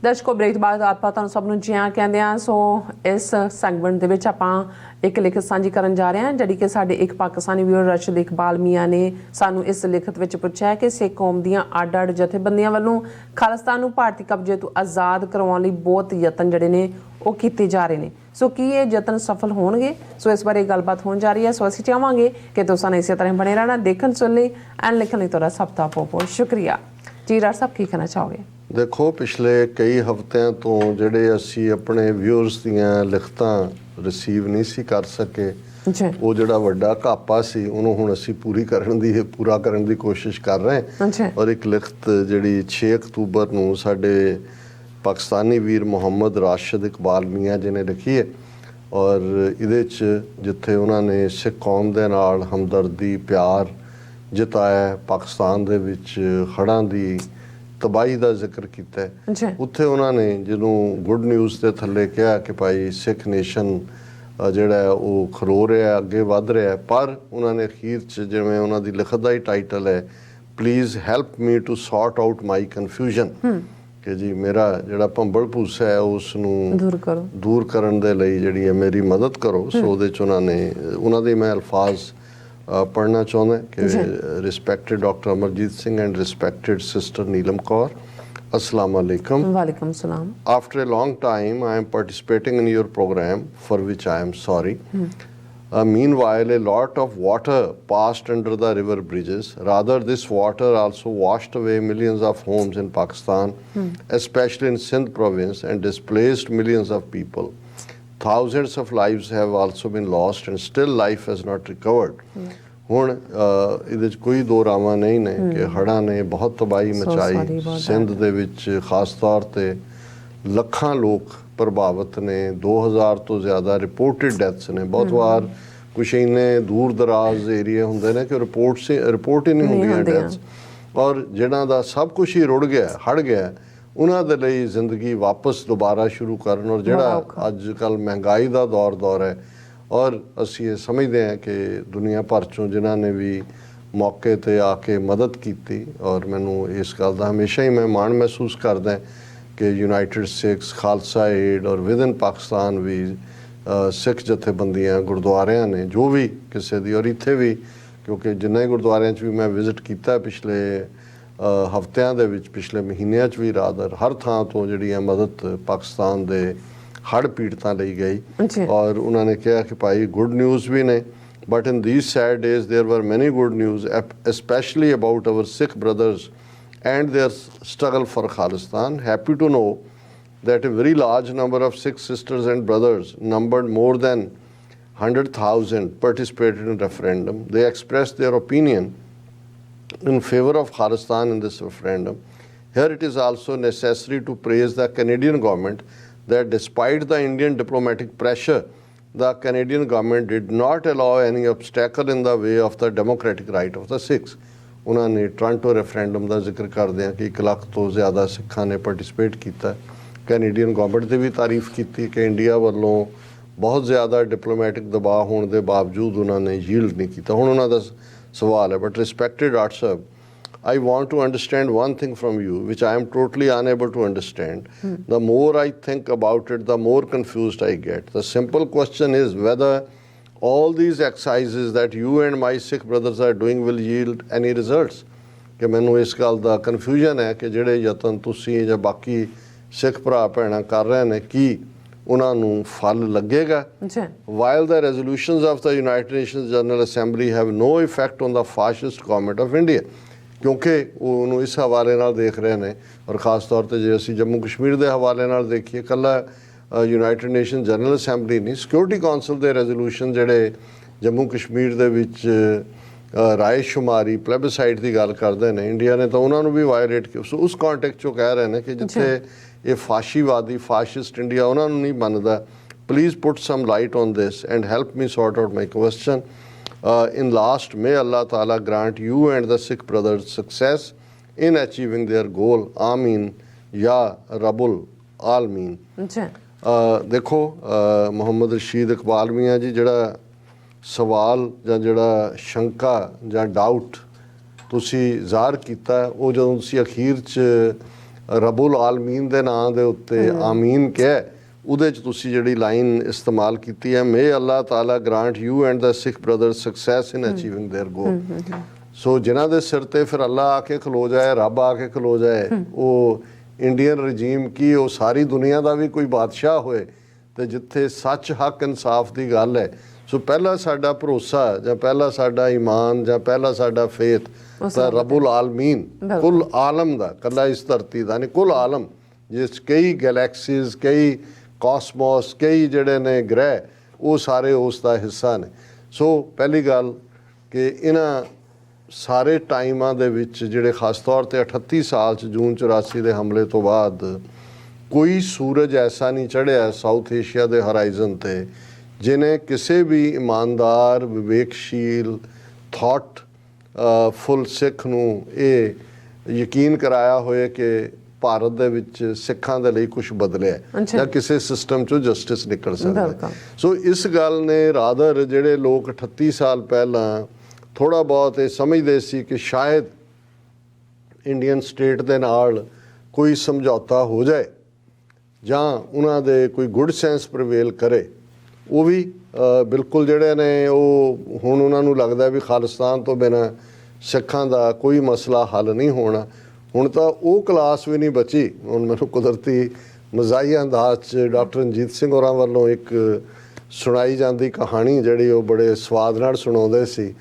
ਦਰਸ਼ਕੋ break ਤੋਂ ਬਾਅਦ ਆਪਾਂ ਤੁਹਾਨੂੰ ਸਭ ਨੂੰ ਜਿਆਂ ਕਹਿੰਦੇ ਆ। ਸੋ ਇਸ ਸੈਗਮੈਂਟ ਦੇ ਵਿੱਚ ਆਪਾਂ ਇੱਕ ਲਿਖਤ ਸਾਂਝੀ ਕਰਨ ਜਾ ਰਹੇ ਹਾਂ, ਜਿਹੜੀ ਕਿ ਸਾਡੇ ਇੱਕ ਪਾਕਿਸਤਾਨੀ ਵੀਰ ਰਸ਼ਦ ਇਕਬਾਲ ਮੀਆਂ ਨੇ ਸਾਨੂੰ ਇਸ ਲਿਖਤ ਵਿੱਚ ਪੁੱਛਿਆ ਕਿ ਸਿੱਖ ਕੌਮ ਦੀਆਂ ਅੱਡ-ਅੱਡ ਜਥੇਬੰਦੀਆਂ ਵੱਲੋਂ ਖਾਲਿਸਤਾਨ ਨੂੰ ਭਾਰਤੀ ਕਬਜ਼ੇ ਤੋਂ ਆਜ਼ਾਦ ਕਰਵਾਉਣ ਲਈ ਬਹੁਤ ਯਤਨ ਜਿਹੜੇ ਨੇ ਉਹ ਕੀਤੇ ਜਾ ਰਹੇ ਨੇ। ਸੋ ਕੀ ਇਹ ਯਤਨ ਸਫਲ ਹੋਣਗੇ? ਸੋ ਇਸ ਬਾਰੇ ਗੱਲਬਾਤ ਹੋਣ ਜਾ ਰਹੀ ਹੈ। ਸੋ ਅਸੀਂ ਚਾਹਾਂਗੇ ਕਿ ਤੁਸੀਂ ਇਸੇ ਤਰ੍ਹਾਂ ਬਣੇ ਰਹਿਣਾ, ਦੇਖਣ ਸੁਣ ਲਈ ਐਂਡ ਲਿਖਣ ਲਈ ਤੁਹਾਡਾ ਸਭ ਦਾ ਬਹੁਤ ਸ਼ੁਕਰੀਆ ਜੀ। ਡਾਕਟਰ ਸਾਹਿਬ ਕੀ ਕਹਿਣਾ ਚਾਹੋਗੇ? ਦੇਖੋ, ਪਿਛਲੇ ਕਈ ਹਫ਼ਤਿਆਂ ਤੋਂ ਜਿਹੜੇ ਅਸੀਂ ਆਪਣੇ ਵਿਊਅਰਸ ਦੀਆਂ ਲਿਖਤਾਂ ਰਿਸੀਵ ਨਹੀਂ ਸੀ ਕਰ ਸਕੇ, ਉਹ ਜਿਹੜਾ ਵੱਡਾ ਘਾਪਾ ਸੀ ਉਹਨੂੰ ਹੁਣ ਅਸੀਂ ਪੂਰਾ ਕਰਨ ਦੀ ਕੋਸ਼ਿਸ਼ ਕਰ ਰਹੇ ਹਾਂ। ਔਰ ਇੱਕ ਲਿਖਤ ਜਿਹੜੀ 6 ਅਕਤੂਬਰ ਨੂੰ ਸਾਡੇ ਪਾਕਿਸਤਾਨੀ ਵੀਰ ਮੁਹੰਮਦ ਰਾਸ਼ਦ ਇਕਬਾਲ ਮੀਆਂ ਜੀ ਨੇ ਲਿਖੀ ਹੈ, ਔਰ ਇਹਦੇ 'ਚ ਜਿੱਥੇ ਉਹਨਾਂ ਨੇ ਸਿੱਖ ਕੌਮ ਦੇ ਨਾਲ ਹਮਦਰਦੀ ਪਿਆਰ ਜਤਾਇਆ, ਪਾਕਿਸਤਾਨ ਦੇ ਵਿੱਚ ਹੜ੍ਹਾਂ ਦੀ ਤਬਾਹੀ ਦਾ ਜ਼ਿਕਰ ਕੀਤਾ ਹੈ, ਉੱਥੇ ਉਹਨਾਂ ਨੇ ਜਿਹਨੂੰ ਗੁੱਡ ਨਿਊਜ਼ ਦੇ ਥੱਲੇ ਕਿਹਾ ਕਿ ਭਾਈ ਸਿੱਖ ਨੇਸ਼ਨ ਜਿਹੜਾ ਉਹ ਖਰੋ ਰਿਹਾ, ਅੱਗੇ ਵੱਧ ਰਿਹਾ, ਪਰ ਉਹਨਾਂ ਨੇ ਅਖੀਰ 'ਚ ਜਿਵੇਂ ਉਹਨਾਂ ਦੀ ਲਿਖਤ ਦਾ ਹੀ ਟਾਈਟਲ ਹੈ, please help me to sort out my confusion, ਕਿ ਜੀ ਮੇਰਾ ਜਿਹੜਾ ਭੰਬਲ ਭੂਸਾ ਹੈ ਉਸ ਨੂੰ ਦੂਰ ਕਰਨ ਦੇ ਲਈ ਜਿਹੜੀ ਹੈ ਮੇਰੀ ਮਦਦ ਕਰੋ। ਸੋ ਉਹਦੇ 'ਚ ਉਹਨਾਂ ਦੇ ਮੈਂ ਅਲਫਾਜ਼ ਪੜ੍ਹਨਾ ਚਾਹੁੰਦਾ ਕਿ respected doctor Amarjit Singh and respected sister Neelam Kaur, Assalamu alaikum. Walaikum salam. After a long time, I am participating in your program, for which I am sorry. Meanwhile, a lot of water passed under the river bridges. Rather, this water also washed away millions of homes in Pakistan, especially in Singh province, and displaced millions of people. Thousands of lives have also been lost, and still life has not recovered. ਹੁਣ ਇਹਦੇ 'ਚ ਕੋਈ ਦੋ ਰਾਵਾਂ ਨਹੀਂ ਨੇ ਕਿ ਹੜ੍ਹਾਂ ਨੇ ਬਹੁਤ ਤਬਾਹੀ ਮਚਾਈ। ਸਿੰਧ ਦੇ ਵਿੱਚ ਖਾਸ ਤੌਰ 'ਤੇ ਲੱਖਾਂ ਲੋਕ ਪ੍ਰਭਾਵਿਤ ਨੇ, 2000 ਤੋਂ ਜ਼ਿਆਦਾ ਰਿਪੋਰਟਡ ਡੈਥਸ ਨੇ। ਬਹੁਤ ਵਾਰ ਕੁਛ ਇੰਨੇ ਦੂਰ ਦਰਾਜ਼ ਏਰੀਏ ਹੁੰਦੇ ਨੇ ਕਿ ਰਿਪੋਰਟ ਹੀ ਨਹੀਂ ਹੁੰਦੀਆਂ ਡੈਥਸ, ਔਰ ਜਿਹਨਾਂ ਦਾ ਸਭ ਕੁਛ ਹੀ ਰੁੜ ਗਿਆ, ਹੜ ਗਿਆ, ਉਹਨਾਂ ਦੇ ਲਈ ਜ਼ਿੰਦਗੀ ਵਾਪਸ ਦੁਬਾਰਾ ਸ਼ੁਰੂ ਕਰਨ। ਔਰ ਜਿਹੜਾ ਅੱਜ ਕੱਲ੍ਹ ਮਹਿੰਗਾਈ ਦਾ ਦੌਰ ਹੈ, ਔਰ ਅਸੀਂ ਇਹ ਸਮਝਦੇ ਹਾਂ ਕਿ ਦੁਨੀਆ ਭਰ 'ਚੋਂ ਜਿਨ੍ਹਾਂ ਨੇ ਵੀ ਮੌਕੇ 'ਤੇ ਆ ਕੇ ਮਦਦ ਕੀਤੀ, ਔਰ ਮੈਨੂੰ ਇਸ ਗੱਲ ਦਾ ਹਮੇਸ਼ਾ ਹੀ ਮੈਂ ਮਾਣ ਮਹਿਸੂਸ ਕਰਦਾ ਕਿ ਯੂਨਾਈਟਿਡ ਸਿੱਖਸ, ਖਾਲਸਾ ਏਡ ਔਰ ਵਿਦਨ ਪਾਕਿਸਤਾਨ ਵੀ ਸਿੱਖ ਜਥੇਬੰਦੀਆਂ, ਗੁਰਦੁਆਰਿਆਂ ਨੇ ਜੋ ਵੀ ਕਿਸੇ ਦੀ, ਔਰ ਇੱਥੇ ਵੀ ਕਿਉਂਕਿ ਜਿੰਨੇ ਗੁਰਦੁਆਰਿਆਂ 'ਚ ਵੀ ਮੈਂ ਵਿਜ਼ਿਟ ਕੀਤਾ ਪਿਛਲੇ ਹਫ਼ਤਿਆਂ ਦੇ ਵਿੱਚ, ਪਿਛਲੇ ਮਹੀਨਿਆਂ 'ਚ ਵੀ ਰਾਦਰ, ਹਰ ਥਾਂ ਤੋਂ ਜਿਹੜੀ ਹੈ ਮਦਦ ਪਾਕਿਸਤਾਨ ਦੇ ਹੜ੍ਹ ਪੀੜਤਾਂ ਲਈ ਗਈ। ਔਰ ਉਹਨਾਂ ਨੇ ਕਿਹਾ ਕਿ ਭਾਈ ਗੁੱਡ ਨਿਊਜ਼ ਵੀ ਨੇ, but in these sad days there were many good news, especially about our Sikh brothers and their struggle for Khalistan. Happy to know that a very large number of Sikh sisters and brothers, numbered more than 100,000, participated in referendum. They expressed their opinion in favor of Khalistan in this referendum. Here it is also necessary to praise the Canadian government that despite the Indian diplomatic pressure, the Canadian government did not allow any obstacle in the way of the democratic right of the Sikhs. ਉਹਨਾਂ ਨੇ Toronto referendum ਦਾ ਜ਼ਿਕਰ ਕਰਦਿਆਂ ਕਿ 1 ਲੱਖ ਤੋਂ ਜ਼ਿਆਦਾ ਸਿੱਖਾਂ ਨੇ participate ਕੀਤਾ। ਕੈਨੇਡੀਅਨ ਗਵਰਨਮੈਂਟ ਦੀ ਵੀ ਤਾਰੀਫ ਕੀਤੀ ਕਿ ਇੰਡੀਆ ਵੱਲੋਂ ਬਹੁਤ ਜ਼ਿਆਦਾ ਡਿਪਲੋਮੈਟਿਕ ਦਬਾਅ ਹੋਣ ਦੇ ਬਾਵਜੂਦ ਉਹਨਾਂ ਨੇ ਯੀਲਡ ਨਹੀਂ ਕੀਤਾ। ਹੁਣ ਉਹਨਾਂ ਦਾ ਸਵਾਲ ਹੈ, but respected doctor Sahib, I want to understand one thing from you, which I am totally unable to understand. The more I think about it, the more confused I get. The simple question is whether all these exercises that you and my Sikh brothers are doing will yield any results. ਕਿ ਮੈਨੂੰ ਇਸ ਗੱਲ ਦਾ confusion ਹੈ ਕਿ ਜਿਹੜੇ ਯਤਨ ਤੁਸੀਂ ਜਾਂ ਬਾਕੀ ਸਿੱਖ ਭਰਾ ਭੈਣਾਂ ਕਰ ਰਹੇ ਨੇ, ਕੀ ਉਹਨਾਂ ਨੂੰ ਫਲ ਲੱਗੇਗਾ? While the resolutions of the United Nations General Assembly have no effect on the fascist government of India. ਕਿਉਂਕਿ ਉਹ ਉਹਨੂੰ ਇਸ ਹਵਾਲੇ ਨਾਲ ਦੇਖ ਰਹੇ ਨੇ, ਔਰ ਖ਼ਾਸ ਤੌਰ 'ਤੇ ਜੇ ਅਸੀਂ ਜੰਮੂ ਕਸ਼ਮੀਰ ਦੇ ਹਵਾਲੇ ਨਾਲ ਦੇਖੀਏ, ਇਕੱਲਾ ਯੂਨਾਈਟਿਡ ਨੇਸ਼ਨ ਜਨਰਲ ਅਸੈਂਬਲੀ ਨਹੀਂ, ਸਿਕਿਉਰਿਟੀ ਕੌਂਸਲ ਦੇ ਰੈਜ਼ੋਲੂਸ਼ਨ ਜਿਹੜੇ ਜੰਮੂ ਕਸ਼ਮੀਰ ਦੇ ਵਿੱਚ ਰਾਏ ਸ਼ੁਮਾਰੀ ਪਲੈਬਸਾਈਡ ਦੀ ਗੱਲ ਕਰਦੇ ਨੇ, ਇੰਡੀਆ ਨੇ ਤਾਂ ਉਹਨਾਂ ਨੂੰ ਵੀ ਵਾਇਲੇਟ ਕੀਤਾ। ਉਸ ਕੌਂਟੈਕਟ 'ਚੋਂ ਕਹਿ ਰਹੇ ਨੇ ਕਿ ਜਿੱਥੇ ਇਹ ਫਾਸ਼ੀਵਾਦੀ ਫਾਸ਼ਿਸਟ ਇੰਡੀਆ ਉਹਨਾਂ ਨੂੰ ਨਹੀਂ ਮੰਨਦਾ, please put some light on this and help me sort out my question. In last, may Allah Ta'ala grant you and the Sikh brothers success in achieving their goal. Ameen. Ya Rabbul Alameen. ਦੇਖੋ ਮੁਹੰਮਦ ਰਸ਼ੀਦ ਇਕਬਾਲ ਮੀਆਂ ਜੀ, ਜਿਹੜਾ ਸਵਾਲ ਜਾਂ ਜਿਹੜਾ ਸ਼ੰਕਾ ਜਾਂ doubt ਤੁਸੀਂ ਜ਼ਾਹਰ ਕੀਤਾ, ਉਹ ਜਦੋਂ ਤੁਸੀਂ ਅਖੀਰ 'ਚ ਰਬੁਲ ਆਲਮੀਨ ਦੇ ਨਾਂ ਦੇ ਉੱਤੇ ਆਮੀਨ ਕਿਹਾ, ਉਹਦੇ 'ਚ ਤੁਸੀਂ ਜਿਹੜੀ ਲਾਈਨ ਇਸਤੇਮਾਲ ਕੀਤੀ ਹੈ, may Allah Tala grant you and the Sikh brother success in achieving their goal. So ਜਿਨ੍ਹਾਂ ਦੇ ਸਿਰ ਤੇ ਫਿਰ ਅੱਲਾ ਆ ਕੇ ਖਲੋ ਜਾਏ, ਰੱਬ ਆ ਕੇ ਖਲੋ ਜਾਏ, ਉਹ ਇੰਡੀਅਨ ਰਜੀਮ ਕੀ ਉਹ ਸਾਰੀ ਦੁਨੀਆ ਦਾ ਵੀ ਕੋਈ ਬਾਦਸ਼ਾਹ ਹੋਏ, ਤੇ ਜਿੱਥੇ ਸੱਚ ਹੱਕ ਇਨਸਾਫ ਦੀ ਗੱਲ ਹੈ, ਸੋ ਪਹਿਲਾ ਸਾਡਾ ਭਰੋਸਾ ਜਾਂ ਪਹਿਲਾ ਸਾਡਾ ਈਮਾਨ ਜਾਂ ਪਹਿਲਾ ਸਾਡਾ ਫੇਥ ਤਾਂ ਰਬੁਲ ਆਲਮੀਨ, ਕੁੱਲ ਆਲਮ ਦਾ, ਕੱਲਾ ਇਸ ਧਰਤੀ ਦਾ ਨਹੀਂ, ਕੁੱਲ ਆਲਮ ਜਿਸ ਕਈ ਗੈਲੈਕਸੀਜ਼, ਕਈ ਕਾਸਮੋਸ, ਕਈ ਜਿਹੜੇ ਨੇ ਗ੍ਰਹਿ, ਉਹ ਸਾਰੇ ਉਸ ਦਾ ਹਿੱਸਾ ਨੇ। ਸੋ ਪਹਿਲੀ ਗੱਲ ਕਿ ਇਹਨਾਂ ਸਾਰੇ ਟਾਈਮਾਂ ਦੇ ਵਿੱਚ ਜਿਹੜੇ ਖਾਸ ਤੌਰ 'ਤੇ 38 ਸਾਲ 'ਚ ਜੂਨ 84 ਦੇ ਹਮਲੇ ਤੋਂ ਬਾਅਦ ਕੋਈ ਸੂਰਜ ਐਸਾ ਨਹੀਂ ਚੜ੍ਹਿਆ ਸਾਊਥ ਏਸ਼ੀਆ ਦੇ ਹੋਰਾਈਜ਼ਨ 'ਤੇ ਜਿਹਨੇ ਕਿਸੇ ਵੀ ਇਮਾਨਦਾਰ, ਵਿਵੇਕਸ਼ੀਲ, ਥਾਟ ਫੁੱਲ ਸਿੱਖ ਨੂੰ ਇਹ ਯਕੀਨ ਕਰਾਇਆ ਹੋਏ ਕਿ ਭਾਰਤ ਦੇ ਵਿੱਚ ਸਿੱਖਾਂ ਦੇ ਲਈ ਕੁਝ ਬਦਲਿਆ ਜਾਂ ਕਿਸੇ ਸਿਸਟਮ 'ਚੋਂ ਜਸਟਿਸ ਨਿਕਲ ਸਕਦਾ। ਸੋ ਇਸ ਗੱਲ ਨੇ ਰਾਦਰ ਜਿਹੜੇ ਲੋਕ 38 ਸਾਲ ਪਹਿਲਾਂ ਥੋੜ੍ਹਾ ਬਹੁਤ ਇਹ ਸਮਝਦੇ ਸੀ ਕਿ ਸ਼ਾਇਦ ਇੰਡੀਅਨ ਸਟੇਟ ਦੇ ਨਾਲ ਕੋਈ ਸਮਝੌਤਾ ਹੋ ਜਾਏ ਜਾਂ ਉਹਨਾਂ ਦੇ ਕੋਈ ਗੁੱਡ ਸੈਂਸ ਪ੍ਰਵੇਲ ਕਰੇ, ਉਹ ਵੀ ਬਿਲਕੁਲ ਜਿਹੜੇ ਨੇ ਉਹ ਹੁਣ ਉਹਨਾਂ ਨੂੰ ਲੱਗਦਾ ਵੀ ਖਾਲਿਸਤਾਨ ਤੋਂ ਬਿਨਾਂ ਸਿੱਖਾਂ ਦਾ ਕੋਈ ਮਸਲਾ ਹੱਲ ਨਹੀਂ ਹੋਣਾ। ਹੁਣ ਤਾਂ ਉਹ ਕਲਾਸ ਵੀ ਨਹੀਂ ਬਚੀ। ਹੁਣ ਮੈਨੂੰ ਕੁਦਰਤੀ ਮਜ਼ਾਹੀਆ ਅੰਦਾਜ਼ 'ਚ ਡਾਕਟਰ ਰਣਜੀਤ ਸਿੰਘ ਹੋਰਾਂ ਵੱਲੋਂ ਇੱਕ ਸੁਣਾਈ ਜਾਂਦੀ ਕਹਾਣੀ ਜਿਹੜੀ ਉਹ ਬੜੇ ਸਵਾਦ ਨਾਲ ਸੁਣਾਉਂਦੇ ਸੀ,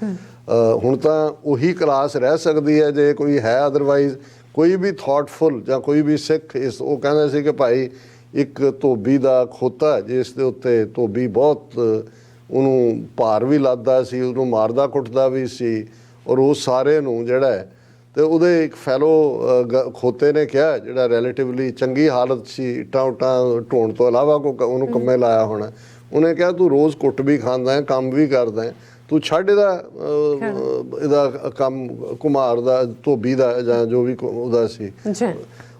ਹੁਣ ਤਾਂ ਉਹੀ ਕਲਾਸ ਰਹਿ ਸਕਦੀ ਹੈ ਜੇ ਕੋਈ ਹੈ, ਅਦਰਵਾਈਜ਼ ਕੋਈ ਵੀ ਥਾਟਫੁਲ ਜਾਂ ਕੋਈ ਵੀ ਸਿੱਖ ਇਸ ਉਹ ਕਹਿੰਦੇ ਸੀ ਕਿ ਭਾਈ ਇੱਕ ਧੋਬੀ ਦਾ ਖੋਤਾ ਜਿਸ ਦੇ ਉੱਤੇ ਧੋਬੀ ਬਹੁਤ ਉਹਨੂੰ ਭਾਰ ਵੀ ਲਾਦਾ ਸੀ, ਉਹਨੂੰ ਮਾਰਦਾ ਕੁੱਟਦਾ ਵੀ ਸੀ, ਔਰ ਉਹ ਸਾਰੇ ਨੂੰ ਜਿਹੜਾ ਹੈ, ਤੇ ਉਹਦੇ ਇੱਕ ਫੈਲੋ ਖੋਤੇ ਨੇ ਕਿਹਾ ਜਿਹੜਾ ਰਿਲੇਟਿਵਲੀ ਚੰਗੀ ਹਾਲਤ ਸੀ, ਇੱਟਾਂ ਉੱਟਾਂ ਢੋਣ ਤੋਂ ਇਲਾਵਾ ਉਹਨੂੰ ਕੰਮੇ ਲਾਇਆ ਹੋਣਾ, ਉਹਨੇ ਕਿਹਾ ਤੂੰ ਰੋਜ਼ ਕੁੱਟ ਵੀ ਖਾਂਦਾ ਹੈ, ਕੰਮ ਵੀ ਕਰਦਾ ਹੈ, ਤੂੰ ਛੱਡ ਇਹਦਾ ਕੰਮ ਘੁਮਾਰ ਦਾ, ਧੋਬੀ ਦਾ ਜਾਂ ਜੋ ਵੀ ਉਹਦਾ ਸੀ।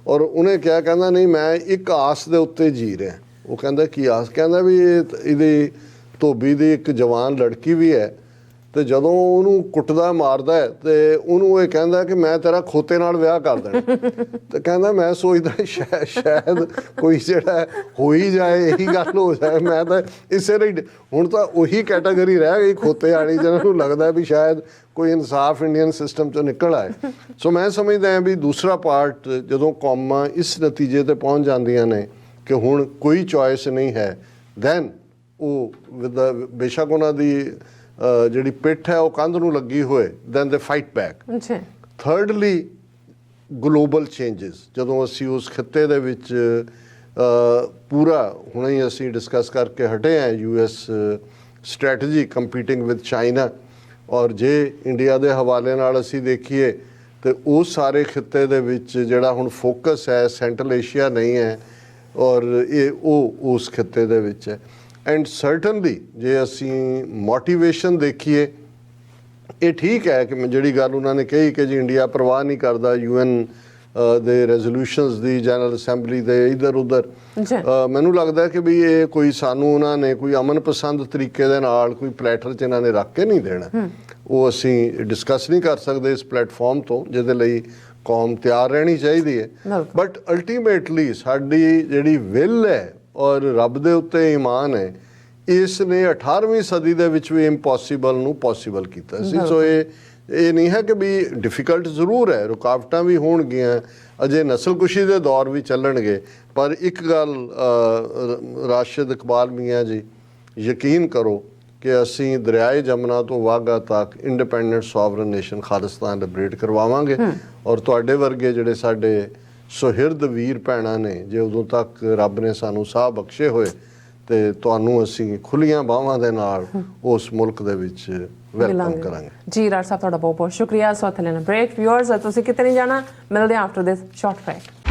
ਔਰ ਉਹਨੇ ਕਿਹਾ, ਕਹਿੰਦਾ ਨਹੀਂ ਮੈਂ ਇੱਕ ਆਸ ਦੇ ਉੱਤੇ ਜੀ ਰਿਹਾ। ਉਹ ਕਹਿੰਦਾ ਕੀ ਆਸ? ਕਹਿੰਦਾ ਵੀ ਇਹਦੀ ਧੋਬੀ ਦੀ ਇੱਕ ਜਵਾਨ ਲੜਕੀ ਵੀ ਹੈ, ਤੇ ਜਦੋਂ ਉਹਨੂੰ ਕੁੱਟਦਾ ਮਾਰਦਾ ਹੈ ਤੇ ਉਹਨੂੰ ਇਹ ਕਹਿੰਦਾ ਕਿ ਮੈਂ ਤੇਰਾ ਖੋਤੇ ਨਾਲ ਵਿਆਹ ਕਰ ਦੇਣਾ। ਤੇ ਕਹਿੰਦਾ ਮੈਂ ਸੋਚਦਾ ਸ਼ਾਇਦ ਕੋਈ ਜਿਹੜਾ ਹੋ ਹੀ ਜਾਏ, ਇਹੀ ਗੱਲ ਹੋ ਜਾਏ। ਮੈਂ ਤਾਂ ਇਸੇ ਲਈ ਹੁਣ ਤਾਂ ਉਹੀ ਕੈਟਾਗਰੀ ਰਹਿ ਗਈ ਖੋਤੇ ਵਾਲੀ ਜਿਹਨਾਂ ਨੂੰ ਲੱਗਦਾ ਵੀ ਸ਼ਾਇਦ ਕੋਈ ਇਨਸਾਫ ਇੰਡੀਅਨ ਸਿਸਟਮ 'ਚੋਂ ਨਿਕਲ ਆਏ। ਸੋ ਮੈਂ ਸਮਝਦਾ ਹਾਂ ਵੀ ਦੂਸਰਾ ਪਾਰਟ ਜਦੋਂ ਕੌਮਾਂ ਇਸ ਨਤੀਜੇ 'ਤੇ ਪਹੁੰਚ ਜਾਂਦੀਆਂ ਨੇ ਕਿ ਹੁਣ ਕੋਈ ਚੋਇਸ ਨਹੀਂ ਹੈ, ਦੈਨ ਉਹ ਬੇਸ਼ੱਕ ਉਹਨਾਂ ਦੀ ਜਿਹੜੀ ਪਿੱਠ ਹੈ ਉਹ ਕੰਧ ਨੂੰ ਲੱਗੀ ਹੋਏ, then they fight back. Thirdly global changes, ਜਦੋਂ ਅਸੀਂ ਉਸ ਖਿੱਤੇ ਦੇ ਵਿੱਚ ਪੂਰਾ ਹੁਣੇ ਹੀ ਅਸੀਂ ਡਿਸਕਸ ਕਰਕੇ ਹਟੇ ਹਾਂ US strategy competing with China, ਔਰ ਜੇ ਇੰਡੀਆ ਦੇ ਹਵਾਲੇ ਨਾਲ ਅਸੀਂ ਦੇਖੀਏ ਤੇ ਉਹ ਸਾਰੇ ਖਿੱਤੇ ਦੇ ਵਿੱਚ ਜਿਹੜਾ ਹੁਣ ਫੋਕਸ ਹੈ ਸੈਂਟਰਲ ਏਸ਼ੀਆ ਨਹੀਂ ਹੈ, ਔਰ ਇਹ ਉਹ ਉਸ ਖਿੱਤੇ ਦੇ ਵਿੱਚ ਹੈ। ਐਂਡ ਸਰਟਨਲੀ ਜੇ ਅਸੀਂ ਮੋਟੀਵੇਸ਼ਨ ਦੇਖੀਏ, ਇਹ ਠੀਕ ਹੈ ਕਿ ਜਿਹੜੀ ਗੱਲ ਉਹਨਾਂ ਨੇ ਕਹੀ ਕਿ ਜੀ ਇੰਡੀਆ ਪਰਵਾਹ ਨਹੀਂ ਕਰਦਾ UN ਦੇ ਰੈਜ਼ੋਲੂਸ਼ਨਸ ਦੀ, ਜਨਰਲ ਅਸੈਂਬਲੀ ਦੇ ਇੱਧਰ ਉੱਧਰ, ਮੈਨੂੰ ਲੱਗਦਾ ਕਿ ਵੀ ਇਹ ਕੋਈ ਸਾਨੂੰ ਉਹਨਾਂ ਨੇ ਕੋਈ ਅਮਨ ਪਸੰਦ ਤਰੀਕੇ ਦੇ ਨਾਲ ਕੋਈ ਪਲੈਟਰ 'ਚ ਇਹਨਾਂ ਨੇ ਰੱਖ ਕੇ ਨਹੀਂ ਦੇਣਾ। ਉਹ ਅਸੀਂ ਡਿਸਕਸ ਨਹੀਂ ਕਰ ਸਕਦੇ ਇਸ ਪਲੇਟਫਾਰਮ ਤੋਂ, ਜਿਹਦੇ ਲਈ ਕੌਮ ਤਿਆਰ ਰਹਿਣੀ ਚਾਹੀਦੀ ਹੈ। ਬਟ ਅਲਟੀਮੇਟਲੀ ਸਾਡੀ ਜਿਹੜੀ ਵਿਲ ਹੈ ਔਰ ਰੱਬ ਦੇ ਉੱਤੇ ਈਮਾਨ ਹੈ, ਇਸ ਨੇ 18ਵੀਂ ਸਦੀ ਦੇ ਵਿੱਚ ਵੀ ਇੰਪੋਸੀਬਲ ਨੂੰ ਪੋਸੀਬਲ ਕੀਤਾ ਸੀ। ਸੋ ਇਹ ਨਹੀਂ ਹੈ ਕਿ ਵੀ ਡਿਫਿਕਲਟ ਜ਼ਰੂਰ ਹੈ, ਰੁਕਾਵਟਾਂ ਵੀ ਹੋਣਗੀਆਂ, ਅਜੇ ਨਸਲਕੁਸ਼ੀ ਦੇ ਦੌਰ ਵੀ ਚੱਲਣਗੇ, ਪਰ ਇੱਕ ਗੱਲ ਰਾਸ਼ਿਦ ਇਕਬਾਲ ਮੀਆਂ ਜੀ, ਯਕੀਨ ਕਰੋ ਕਿ ਅਸੀਂ ਦਰਿਆਏ ਜਮਨਾ ਤੋਂ ਵਾਘਾ ਤੱਕ independent sovereign nation Khalistan liberate ਕਰਵਾਵਾਂਗੇ। ਔਰ ਤੁਹਾਡੇ ਵਰਗੇ ਜਿਹੜੇ ਸਾਡੇ ਸੁਹਿਰਦ ਵੀਰ ਭੈਣਾਂ ਨੇ, ਜੇ ਉਦੋਂ ਤੱਕ ਰੱਬ ਨੇ ਸਾਨੂੰ ਸਾਹ ਬਖਸ਼ੇ ਹੋਏ, ਤੇ ਤੁਹਾਨੂੰ ਅਸੀਂ ਖੁੱਲੀਆਂ ਬਾਹਾਂ ਦੇ ਨਾਲ ਉਸ ਮੁਲਕ ਦੇ ਵਿੱਚ ਵੈਲਕਮ ਕਰਾਂਗੇ। ਜੀ ਰਾਜ ਸਾਹਿਬ, ਤੁਹਾਡਾ ਬਹੁਤ ਬਹੁਤ ਸ਼ੁਕਰੀਆ। ਸੋ ਥੱਲੇ ਨਾ ਬ੍ਰੇਕ, ਵਿਊਅਰਸ ਤੁਸੀਂ ਕਿਤੇ ਨਹੀਂ ਜਾਣਾ, ਮਿਲਦੇ ਆਫਟਰ ਦਿਸ ਸ਼ਾਰਟ ਬ੍ਰੇਕ।